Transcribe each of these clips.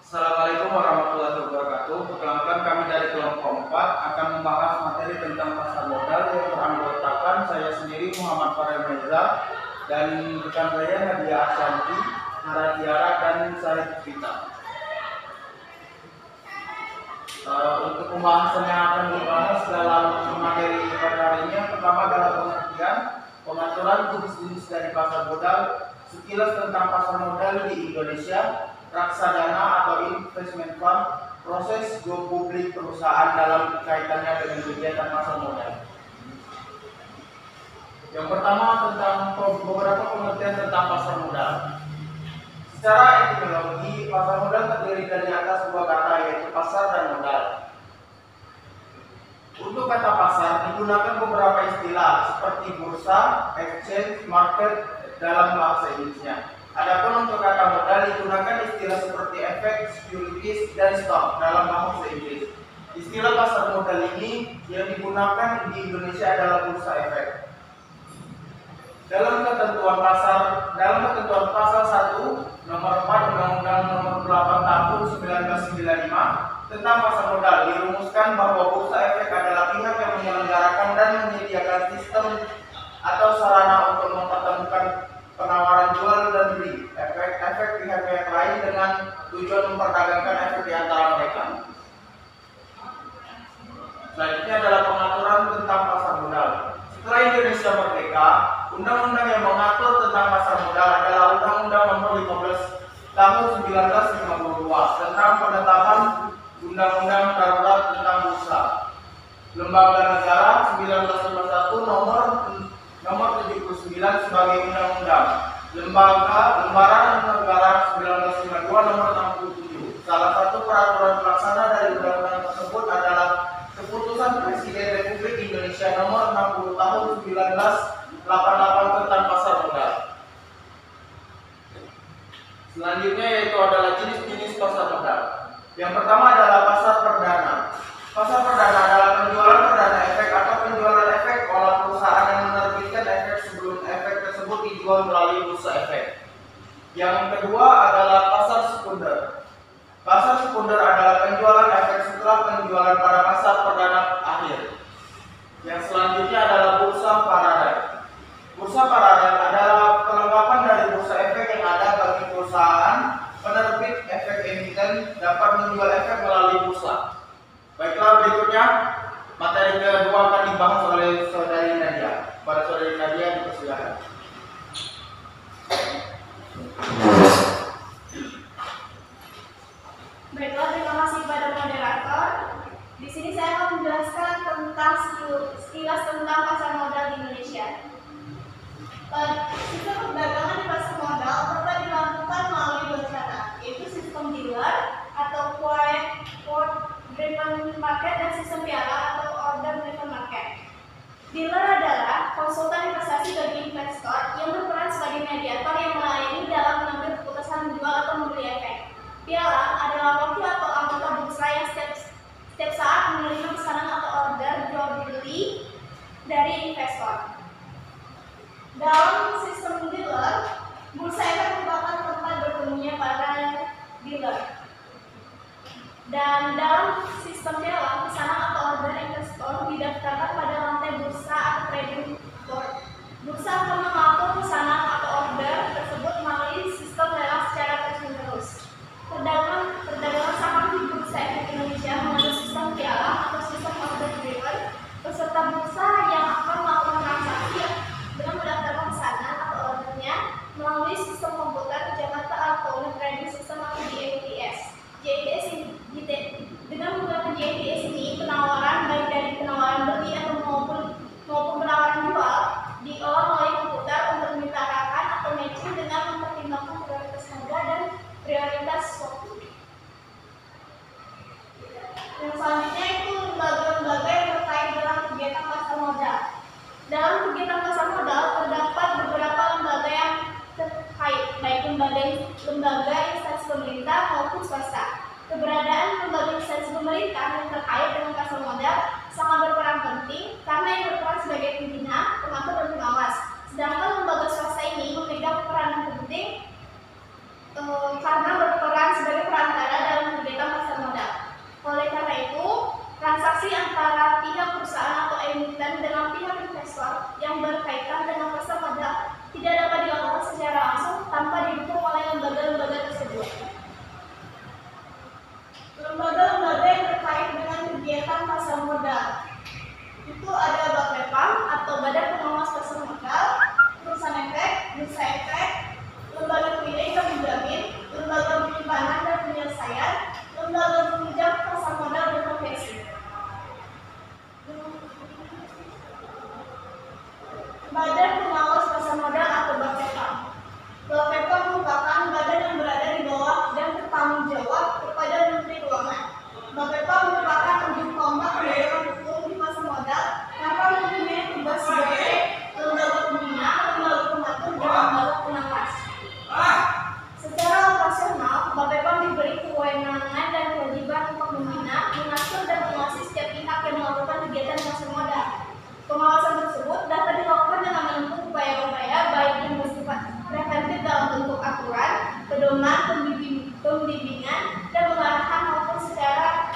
Assalamualaikum warahmatullahi wabarakatuh. Perkenalkan, kami dari kelompok 4 akan membahas materi tentang pasar modal yang beranggotakan saya sendiri Muhammad Farel Reza dan rekan saya Nadia Ashanti, Nara Tiara, dan Syarif Vita. Untuk pembahasan yang akan dibahas dalam materi pada hari ini, yang pertama adalah pengertian, pengaturan jenis-jenis dari pasar modal, sekilas tentang pasar modal di Indonesia, reksadana atau investment fund, proses go publik perusahaan dalam kaitannya dengan kegiatan pasar modal. Yang pertama tentang beberapa pengertian tentang pasar modal. Secara etimologi, pasar modal terdiri dari atas dua kata, yaitu pasar dan modal. Untuk kata pasar digunakan beberapa istilah seperti bursa, exchange, market dalam bahasa Inggrisnya. Adapun untuk kata modal digunakan istilah seperti efek, securities, dan stock dalam bahasa Inggris. Istilah pasar modal ini yang digunakan di Indonesia adalah bursa efek. Dalam ketentuan pasal 1 nomor 4 Undang-Undang nomor 8 tahun 1995 tentang pasar modal dirumuskan bahwa bursa efek adalah pihak yang menyelenggarakan dan menyediakan sistem atau sarana untuk mempertemukan penawaran jual dan beli efek pihak-pihak lain dengan tujuan memperdagangkan efek di antara mereka. Selanjutnya adalah pengaturan tentang pasar modal. Setelah Indonesia merdeka, undang-undang yang mengatur tentang pasar modal adalah Undang-Undang Nomor 15 Tahun 1952 tentang penetapan Undang-Undang Darurat tentang Bursa. Lembaga Negara 1951 nomor 79 sebagai undang-undang. Lembaran Negara 1952 nomor 67. Salah satu peraturan pelaksana dari undang-undang tersebut adalah Keputusan Presiden Republik Indonesia nomor 60 tahun 1988 tentang pasar modal. Selanjutnya yaitu adalah jenis-jenis pasar modal. Yang pertama adalah pasar perdana. Pasar perdana adalah penjualan perdana efek atau penjualan efek oleh perusahaan yang menerbitkan efek sebelum efek tersebut dijual melalui bursa efek. Yang kedua adalah pasar sekunder. Pasar sekunder adalah penjualan efek setelah penjualan pada pasar perdana akhir. Yang selanjutnya adalah bursa paradigm. Bursa paradigm adalah kelengkapan dari bursa efek yang ada bagi perusahaan penerbit efek emiten dapat menjual efek melalui bursa. Baiklah, berikutnya materi kedua akan dibahas oleh saudari Nadia. Pada saudari Nadia dipersilakan. Baiklah, terima kasih kepada moderator. Di sini saya akan menjelaskan tentang sekilas tentang pasar modal di Indonesia. Sistem perdagangan di pasar modal dapat dilakukan melalui dua cara, yaitu sistem dealer atau quote driven market dan sistem piala atau order driven market. Dealer adalah konsultan investasi bagi investor yang berperan sebagai mediator yang melayani dalam mengambil keputusan menjual atau membeli efek. Piala adalah wakil atau anggota bursa yang setiap saat menerima pesanan atau order jual beli dari investor. Dalam sistem dealer, bursa efek merupakan tempat bertemunya para dealer. Dan dalam sistem piala, pesanan atau order investor didaftarkan pada lantai bursa atau trading floor. Bursa akan mengatur pesanan atau order tersebut melalui sistem lelang secara terus-menerus. Perdagangan saham di Bursa Efek Indonesia menggunakan sistem piala atau sistem order driven. Peserta bursa yang akan melakukan transaksi dengan mendaftarkan pesanan atau ordernya melalui sistem komputer Jakarta Automated Trading System atau JITS. Dengan menggunakan JITS ini, penawaran baik dari penawaran beli atau maupun penawaran jual diolah melalui komputer untuk menyetarakan atau matching dengan mempertimbangkan prioritas harga dan prioritas waktu. Yang selanjutnya itu lembaga-lembaga yang terkait dalam kegiatan pasar modal. Dalam kegiatan pasar modal terdapat beberapa lembaga yang terkait, baik lembaga instansi pemerintah maupun swasta. Keberadaan lembaga instansi pemerintah yang terkait dengan pasar modal sangat berperan penting karena yang berperan sebagai pembina, pengatur, dan pengawas. Sedangkan lembaga swasta ini memegang peranan penting karena berperan sebagai perantara dalam pedoman, pembimbingan, dan pengarahan maupun secara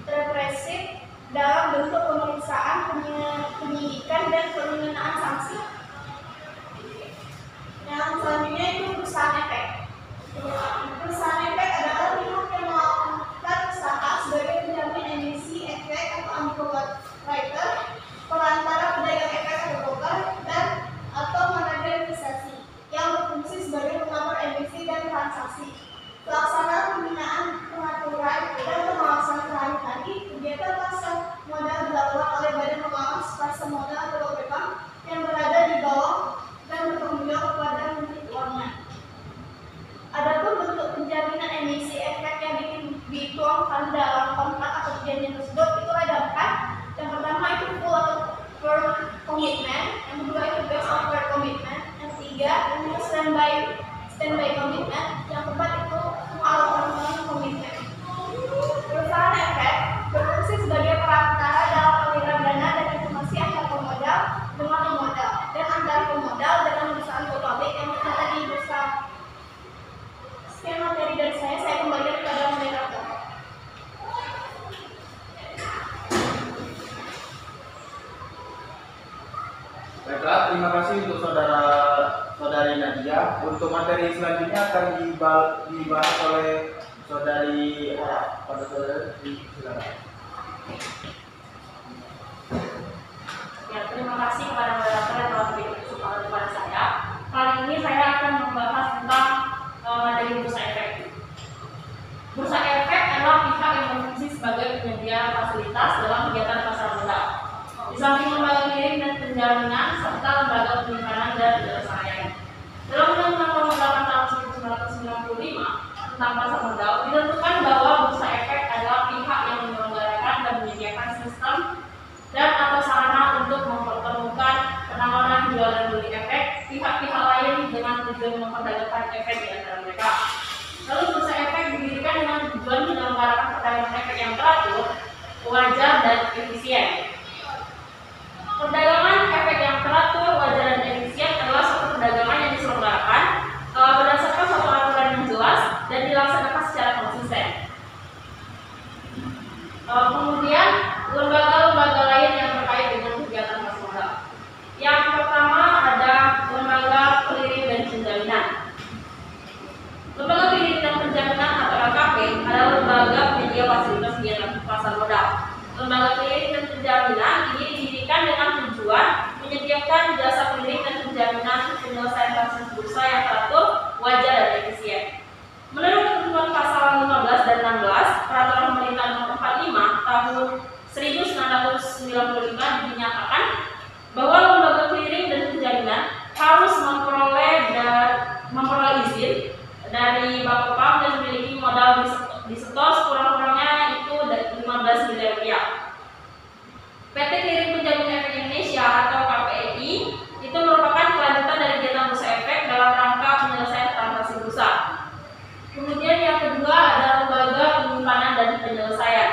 represif dalam bentuk pemeriksaan, penyidikan, dan pengenaan sanksi. Yang selanjutnya itu perusahaan efek. Perusahaan efek adalah pihak yang melakukan usaha sebagai penjamin emisi efek atau underwriter, perantara pedagang efek atau broker, dan atau manajer investasi yang berfungsi sebagai pengatur emisi dan transaksi. Pelaksana pembinaan pengaturan dan pengawasan sehari-hari. Kegiatan pasar modal dilakukan oleh Badan Pengawas Pasar Modal atau BPPA yang berada di bawah dan bertanggung jawab kepada Menteri Keuangan. Adapun bentuk penjaminan emisi efek yang dituangkan dalam kontrak atau perjanjian tersebut itu ada 4. Yang pertama itu full atau firm commitment, yang kedua itu based on firm commitment, yang ketiga itu standby commitment, yang keempat itu all-or-none commitment. Perusahaan efek berfungsi sebagai perantara dalam aliran dana dan informasi antar pemodal dengan pemodal dan antar pemodal dalam perusahaan publik yang tercatat di bursa. Sekian materi dari saya kembalikan kepada moderator. Baiklah, terima kasih untuk saudari Nadia. Untuk materi selanjutnya akan dibahas oleh saudari Hara. Pada saudari, silakan. Ya, terima kasih kepada moderator yang telah memberikan kesempatan kepada saya. Kali ini saya akan membahas tentang materi bursa efek. Bursa efek adalah pihak yang berfungsi sebagai penyedia fasilitas dalam kegiatan pasar modal. Di samping lembaga clearing dan penjaminan serta lembaga penyimpanan dan penyelesaian. Dalam Undang-Undang Nomor 8 Tahun 1995 tentang pasar modal ditentukan bahwa bursa efek adalah pihak yang menyelenggarakan dan menyediakan sistem dan atau sarana untuk mempertemukan penawaran jual dan beli efek pihak-pihak lain dengan tujuan memperdagangkan efek di antara mereka. Lalu bursa efek didirikan dengan tujuan menyelenggarakan perdagangan efek yang teratur, wajar, dan efisien. Perdagangan efek yang teratur, wajar, dan efisien adalah suatu perdagangan yang diselenggarakan berdasarkan suatu aturan yang jelas dan dilaksanakan secara konsisten. Kemudian lembaga-lembaga lain yang terkait dengan kegiatan pasar modal. Yang pertama ada lembaga clearing dan penjaminan. Lembaga clearing dan penjaminan atau LKP adalah lembaga penyedia fasilitas kegiatan pasar modal. Lembaga clearing dan penjaminan ini didirikan dengan tujuan menyediakan jasa clearing dan penjaminan penyelesaian kasus bursa yang teratur, wajar, dan efisien. Menurut ketentuan pasal 15 dan 16 Peraturan Pemerintah Nomor 45 Tahun 1995 dinyatakan bahwa lembaga clearing dan penjaminan harus memperoleh izin dari Bapepam dan memiliki modal disetor sekurang-kurangnya itu 15 miliar rupiah. PT Clearing Penjamin Efek Indonesia atau KPEI itu merupakan kelanjutan dari kegiatan bursa efek dalam rangka penyelesaian transaksi bursa. Kemudian yang kedua ada lembaga penyimpanan dan penyelesaian.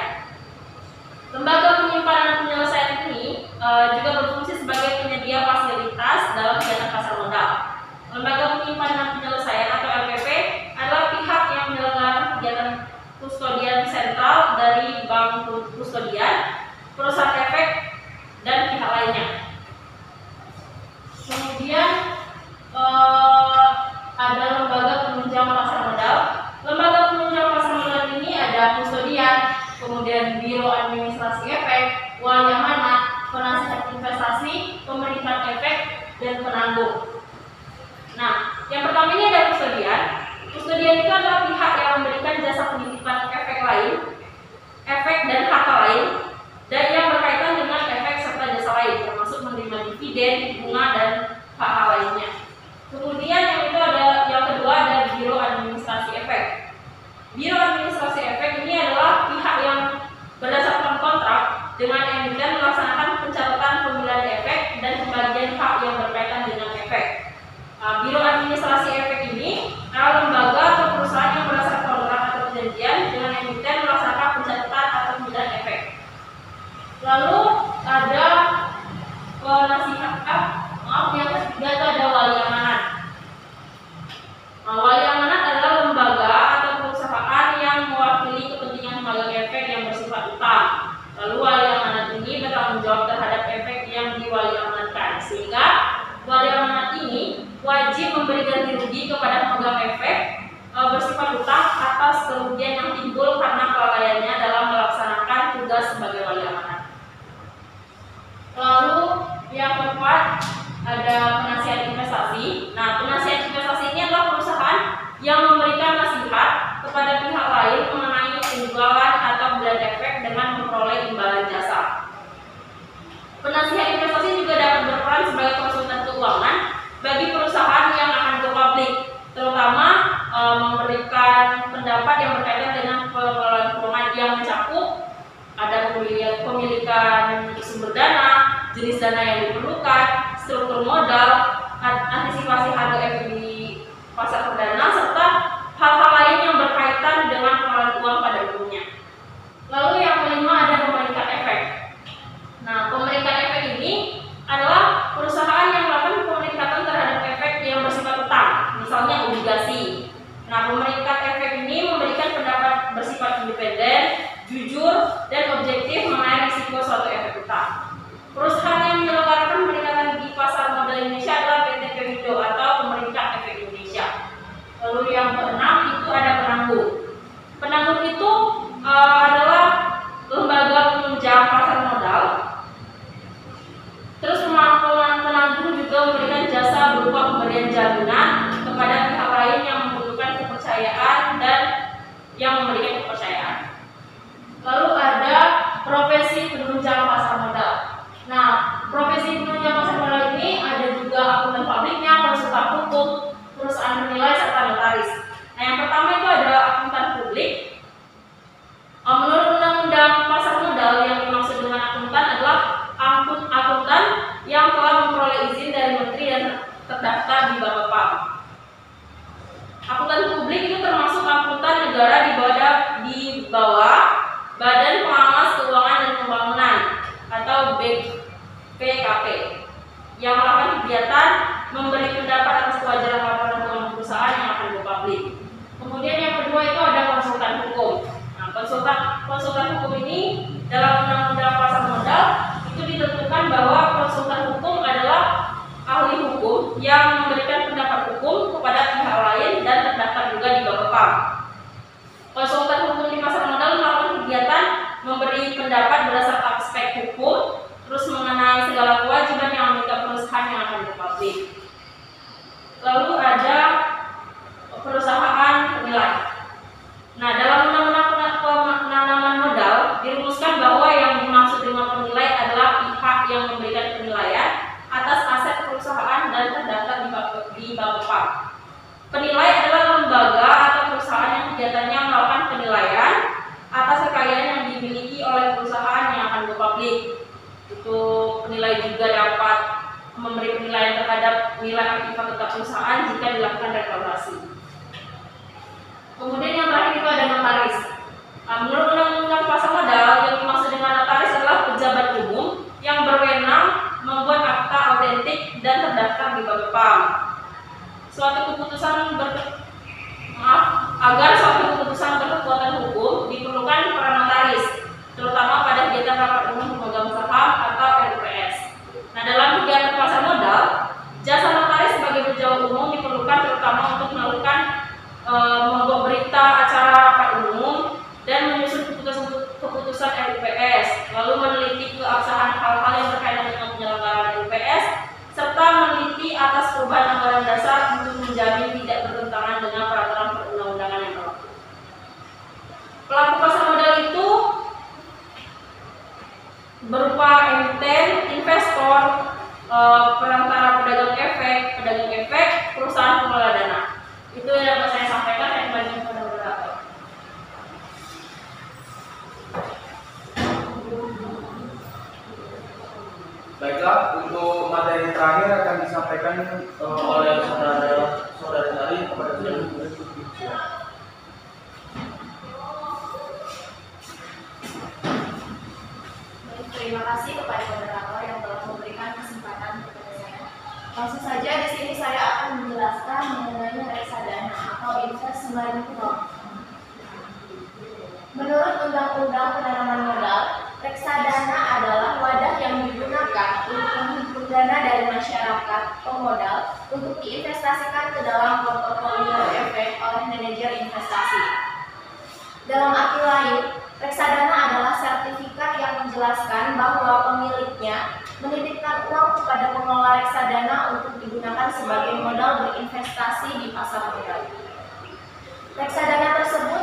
Lembaga penyimpanan dan penyelesaian ini juga berfungsi sebagai penyedia fasilitas dalam kegiatan pasar modal. Lembaga penyimpanan dan penyelesaian atau LPP adalah pihak yang menyelenggarakan kegiatan kustodian sentral dari bank kustodian, perusahaan efek, dan pihak lainnya. Kemudian ada lembaga penunjang pasar modal. Lembaga penunjang pasar modal ini ada kustodian, kemudian biro administrasi efek, wali amanat, penasihat investasi, pemerintahan efek, dan penanggung. Nah, yang pertama ini ada kustodian. Kustodian itu adalah pihak yang memberikan jasa penitipan efek lain, efek dan harta lain, dan yang berkaitan dengan efek serta jasa lain, termasuk menerima dividen, bunga, dan hak-hak lainnya. Kemudian yang kedua ada biro administrasi efek. Biro administrasi efek ini adalah pihak yang berdasarkan kontrak dengan emiten melaksanakan pencatatan pemilihan efek dan pembagian hak yang berkaitan dengan efek. Biro administrasi efek ini adalah lembaga atau perusahaan yang berdasarkan kontrak atau perjanjian dengan emiten melaksanakan pencatatan atau pemilihan efek. Lalu ada yang ketiga itu ada wali amanat. Wali amanat adalah lembaga atas kerugian yang timbul karena kelalaiannya dalam melaksanakan tugas sebagai wali amanat. Lalu yang keempat ada penasihat investasi. Nah, penasihat investasi ini adalah perusahaan yang memberikan nasihat kepada pihak lain mengenai penjualan atau blend efek dengan memperoleh imbalan jasa. Penasihat investasi juga dapat berperan sebagai konsultan keuangan bagi perusahaan yang akan go public, terutama memberikan pendapat yang berkaitan dengan pengelolaan keuangan yang mencakup ada pemilikan sumber dana, jenis dana yang diperlukan, struktur modal, antisipasi harga efek di pasar perdana, serta hal-hal lain yang berkaitan dengan pengelolaan uang pada umumnya. Lalu yang kelima ada pemilikan efek. Nah, pemilikan efek ini adalah perusahaan yang melakukan pemelikatan terhadap efek yang bersifat utang, misalnya obligasi. Nah, pemilikan efek ini memberikan pendapat bersifat independen, jujur, dan objektif mengenai risiko suatu efek utang. Perusahaan yang menyelenggarakan pemelikatan di pasar modal Indonesia adalah PT Pemindo atau Pemelikat Efek Indonesia. Lalu yang keenam itu ada penanggung. Penanggung itu adalah lembaga penunjang pasar modal. Terus penanggung juga memberikan jasa berupa pemberian jaminan kepada pihak lain yang membutuhkan kepercayaan dan yang memberikan kepercayaan. Lalu ada profesi penunjang pasar modal. Nah, profesi penunjang pasar modal ini ada juga akuntan publiknya, konsultan hukum, perusahaan penilai, serta notaris. Nah, yang pertama itu ada akuntan publik. Menurut Undang-Undang Pasar Modal, yang dimaksud dengan akuntan adalah akuntan yang telah memperoleh izin dari Menteri dan terdaftar di Bapepam. Akuntan publik itu termasuk akuntan negara di bawah Badan Pengawas Keuangan dan Pembangunan atau BPKP yang melakukan kegiatan memberi pendapat atas kewajaran laporan keuangan perusahaan yang akan go publik. Kemudian yang kedua itu ada konsultan hukum. Nah, konsultan hukum ini dalam Undang-Undang Pasar Modal itu ditentukan bahwa konsultan hukum adalah ahli hukum yang memberikan pendapat hukum kepada pihak lain dan terdaftar juga di Bapepam. Konsultan hukum di pasar modal melakukan kegiatan memberi pendapat berdasarkan aspek hukum, terus mengenai segala kewajiban yang memiliki perusahaan yang akan dipublik. Lalu ada perusahaan penilai. Nah, dalam Undang-Undang Penanaman Modal dirumuskan bahwa yang dimaksud dengan penilai adalah pihak yang memberikan penilaian atas aset perusahaan dan terdaftar di Bapepam. Penilai adalah lembaga atau perusahaan yang kegiatannya melakukan penilaian atas kekayaan yang dimiliki oleh perusahaan yang akan go publik. Itu penilai juga dapat memberi penilaian terhadap nilai aktiva tetap perusahaan jika dilakukan reklamasi. Kemudian yang terakhir itu ada notaris. Menurut Undang-Undang Pasar Modal, yang dimaksud dengan notaris adalah pejabat umum yang berwenang membuat akta autentik dan terdaftar di Bapepam. Agar suatu keputusan berkekuatan hukum diperlukan peran notaris, terutama pada kegiatan rapat umum pemegang saham atau RUPS. Nah, dalam kegiatan pasar modal, jasa notaris sebagai pejabat umum diperlukan terutama untuk melakukan membuat berita acara rapat umum dan menyusun keputusan RUPS, lalu meneliti keabsahan hal-hal yang berkaitan dengan penyelenggaraan RUPS, serta meneliti atas perubahan anggaran dasar untuk menjamin tidak bertentangan dengan peraturan perundang-undangan yang berlaku. Pelaku pasar modal itu berupa emiten, investor, perantara pedagang efek, perusahaan pengelola dana. Itu yang dapat saya sampaikan. Saya kembali kepada moderator. Baiklah, untuk materi terakhir akan disampaikan oleh saudara Sari kepada saudara. Terima kasih kepada moderator yang telah memberikan kesempatan kepada saya. Langsung saja di sini saya akan menjelaskan mengenai reksadana atau investment fund. Menurut Undang-Undang Penanaman Modal, reksadana adalah wadah yang digunakan untuk menghimpun dana dari masyarakat pemodal untuk diinvestasikan ke dalam portofolio efek oleh manajer investasi. Dalam arti lain, reksadana adalah sertifikat yang menjelaskan bahwa pemiliknya menitipkan uang kepada pengelola reksadana untuk digunakan sebagai modal berinvestasi di pasar modal. Reksadana tersebut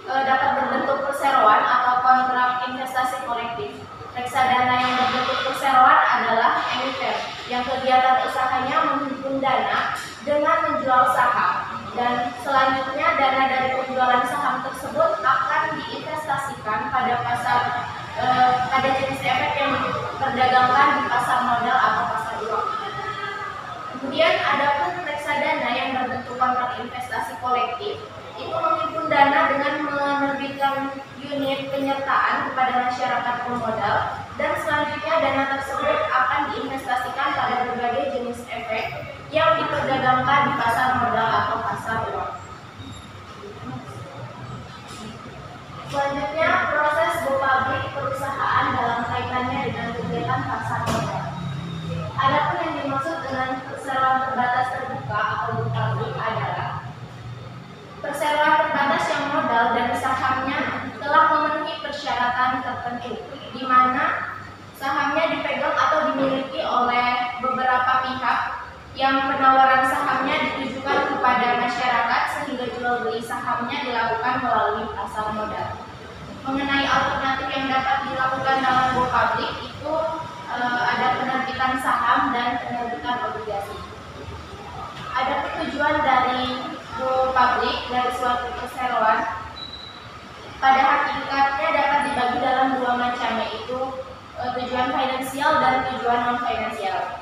dapat berbentuk perseroan atau kontrak investasi kolektif. Reksadana yang berbentuk perseroan adalah emiten yang kegiatan usahanya menghimpun dana dengan menjual saham, dan selanjutnya dana dari penjualan saham tersebut akan diinvestasikan pada jenis efek yang diperdagangkan di pasar modal atau pasar uang. Kemudian ada pun reksadana yang berbentuk kontrak investasi kolektif, itu menghimpun dana dengan menerbitkan unit penyertaan kepada masyarakat pemodal, dan selanjutnya dana tersebut akan diinvestasikan pada berbagai jenis efek yang diperdagangkan di pasar modal atau pasar uang. Selanjutnya, proses go public perusahaan dalam kaitannya dengan kegiatan pasar modal. Adapun yang dimaksud dengan perseroan terbatas terbuka atau go public adalah perseroan terbatas yang modal dan sahamnya telah memenuhi persyaratan tertentu, di mana sahamnya dipegang atau dimiliki oleh beberapa pihak yang penawaran sahamnya ditujukan kepada masyarakat sehingga jual beli sahamnya dilakukan melalui pasar modal. Mengenai alternatif yang dapat dilakukan dalam go public itu ada penerbitan saham dan penerbitan obligasi. Ada tujuan dari go public dari suatu perseroan pada hakikatnya dapat dibagi dalam dua macam, yaitu tujuan finansial dan tujuan non finansial.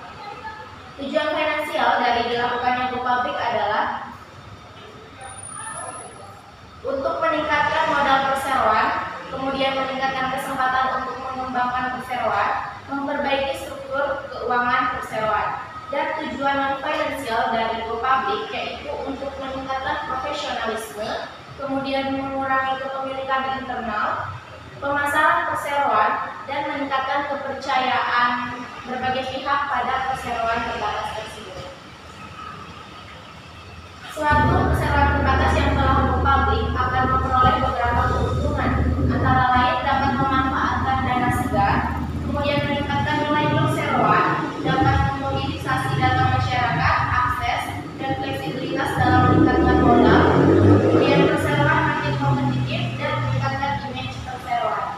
Tujuan finansial dari dilakukannya go public adalah untuk meningkatkan modal perseroan, kemudian meningkatkan kesempatan untuk mengembangkan perseroan, memperbaiki struktur keuangan perseroan. Dan tujuan non finansial dari go public yaitu untuk meningkatkan profesionalisme, kemudian mengurangi kepemilikan internal, pemasaran perseroan, dan meningkatkan kepercayaan berbagai pihak pada perseroan terbatas tersebut. Suatu perseroan terbatas yang telah go public akan memperoleh beberapa keuntungan, antara lain dapat memanfaatkan dana segar, kemudian meningkatkan nilai perseroan, dapat memobilisasi data masyarakat, akses, dan fleksibilitas dalam meningkatkan modal, kemudian perseroan makin kompetitif dan meningkatkan image perseroan.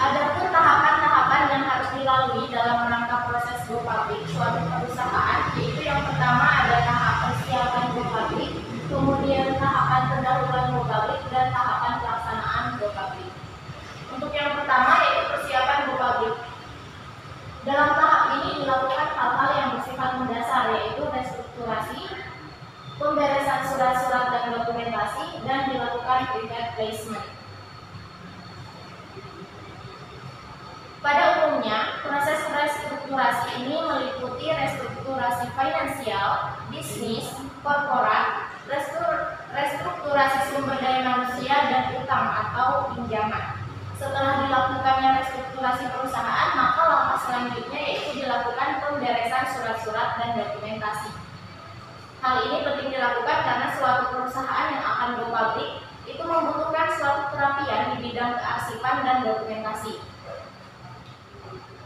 Adapun tahapan-tahapan yang harus dilalui dalam rangka proses go public suatu perusahaan, yaitu yang pertama ada tahap persiapan go public, kemudian tahapan pendahuluan go public, dan tahapan pelaksanaan go public. Untuk yang pertama yaitu persiapan go public. Dalam tahap ini dilakukan hal-hal yang bersifat mendasar, yaitu restrukturasi, pemberesan surat-surat dan dokumentasi, dan dilakukan private placement. Pada umumnya, proses restrukturasi ini meliputi restrukturasi finansial, bisnis, korporat, restrukturasi sumber daya manusia, dan utang atau pinjaman. Setelah dilakukannya restrukturasi perusahaan, maka langkah selanjutnya yaitu dilakukan pemberesan surat-surat dan dokumentasi. Hal ini penting dilakukan karena suatu perusahaan yang akan go public itu membutuhkan suatu perapian di bidang kearsipan dan dokumentasi.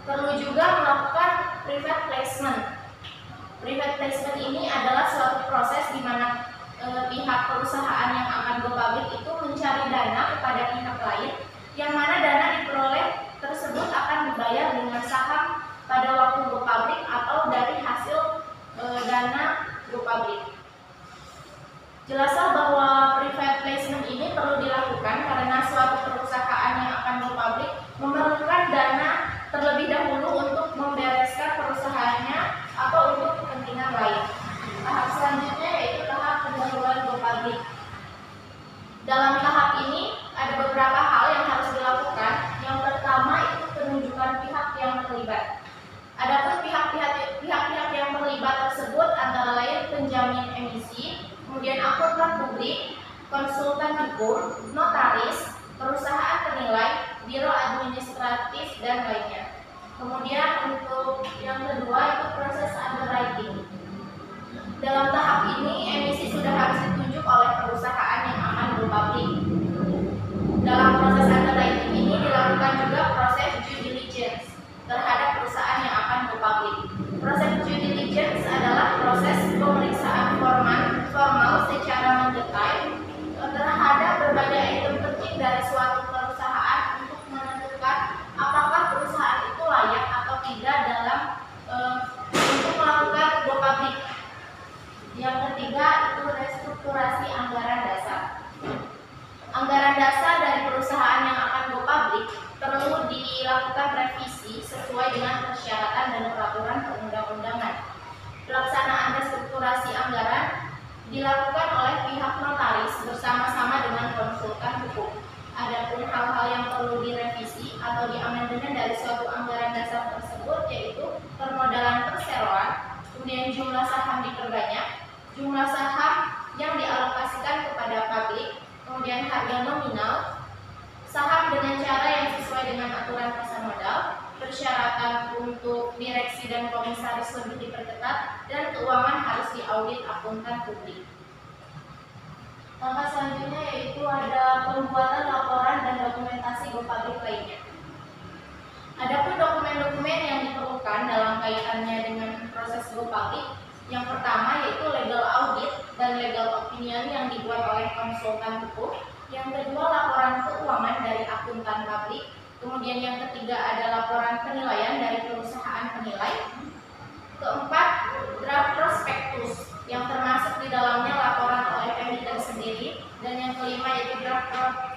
Perlu juga melakukan private placement. Private placement ini adalah suatu proses di mana pihak perusahaan yang akan go public itu mencari dana kepada pihak lain, yang mana dana diperoleh tersebut akan dibayar dengan saham pada waktu go public atau dari hasil dana go public. Jelaslah bahwa private placement ini perlu dilakukan karena suatu perusahaan yang akan go public memerlukan dana terlebih dahulu untuk membereskan perusahaannya atau untuk kepentingan lain. Tahap selanjutnya yaitu tahap pendahuluan go public. Dalam tahap ini ada beberapa hal yang harus dilakukan. Yang pertama itu penunjukan pihak yang terlibat. Adapun pihak-pihak yang terlibat tersebut antara lain penjamin emisi, kemudian akuntan publik, konsultan hukum, notaris, perusahaan penilai, biro administratif, dan lainnya. Kemudian untuk yang kedua itu proses underwriting. Dalam tahap ini emisi sudah harus dilakukan oleh pihak notaris bersama-sama dengan konsultan hukum. Adapun hal-hal yang perlu direvisi atau diamandemen dari suatu anggaran dasar tersebut yaitu permodalan perseroan, kemudian jumlah saham diperbanyak, jumlah saham yang dialokasikan kepada publik, kemudian harga nominal, saham dengan cara yang sesuai dengan aturan pasar modal, persyaratan untuk direksi dan komisaris lebih diperketat, dan keuangan harus diaudit akuntan publik. Langkah selanjutnya yaitu ada pembuatan laporan dan dokumentasi go public lainnya. Adapun dokumen-dokumen yang diperlukan dalam kaitannya dengan proses go public, yang pertama yaitu legal audit dan legal opinion yang dibuat oleh konsultan hukum. Yang kedua, laporan keuangan dari akuntan publik. Kemudian yang ketiga ada laporan penilaian dari perusahaan penilai. Keempat, draft prospektus yang termasuk di dalamnya laporan oleh emiten sendiri. Dan yang kelima yaitu draft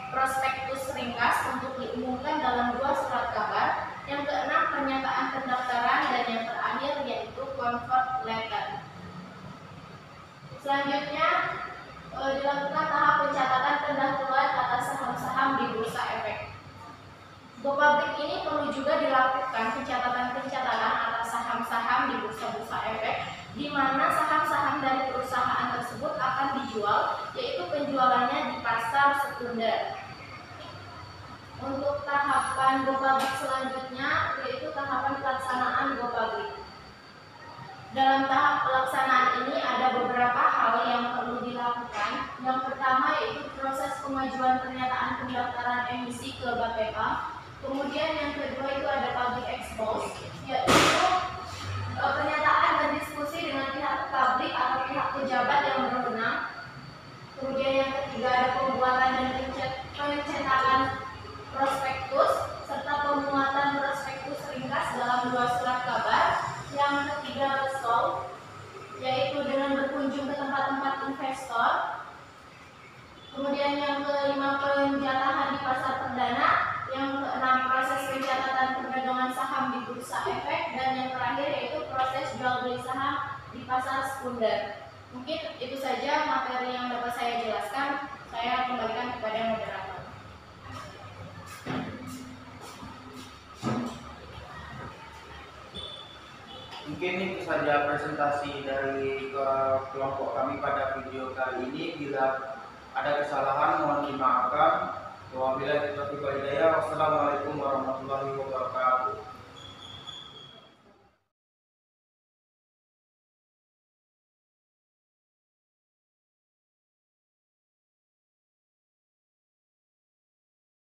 prospektus ringkas untuk diumumkan dalam 2 surat kabar. Yang keenam, pernyataan pendaftaran, dan yang terakhir yaitu comfort letter. Selanjutnya dilakukan tahap pencatatan pendaftaran atas saham-saham di Bursa Efek. Go public ini perlu juga dilakukan pencatatan atas saham-saham di bursa-bursa efek, di mana saham-saham dari perusahaan tersebut akan dijual, yaitu penjualannya di pasar sekunder. Untuk tahapan go public selanjutnya yaitu tahapan pelaksanaan go public. Dalam tahap pelaksanaan ini ada beberapa hal yang perlu dilakukan. Yang pertama yaitu proses pengajuan pernyataan pendaftaran emisi ke BPK. Kemudian yang kedua itu ada public expose, yaitu pernyataan dan diskusi dengan pihak publik atau pihak pejabat yang berwenang. Kemudian yang ketiga ada pembuatan dan pencetakan prospektus serta pemuatan prospektus ringkas dalam 2 surat kabar. Yang ketiga resol, yaitu dengan berkunjung ke tempat-tempat investor. Kemudian yang kelima penjatahan di pasar perdana. Yang keenam proses pencatatan perdagangan saham di bursa efek, dan yang terakhir yaitu proses jual beli saham di pasar sekunder. Mungkin itu saja materi yang dapat saya jelaskan. Saya kembalikan kepada moderator. Mungkin itu saja presentasi dari kelompok kami pada video kali ini. Bila ada kesalahan mohon dimaafkan. Wabillahi taufiq wal hidayah. Wassalamualaikum warahmatullahi wabarakatuh.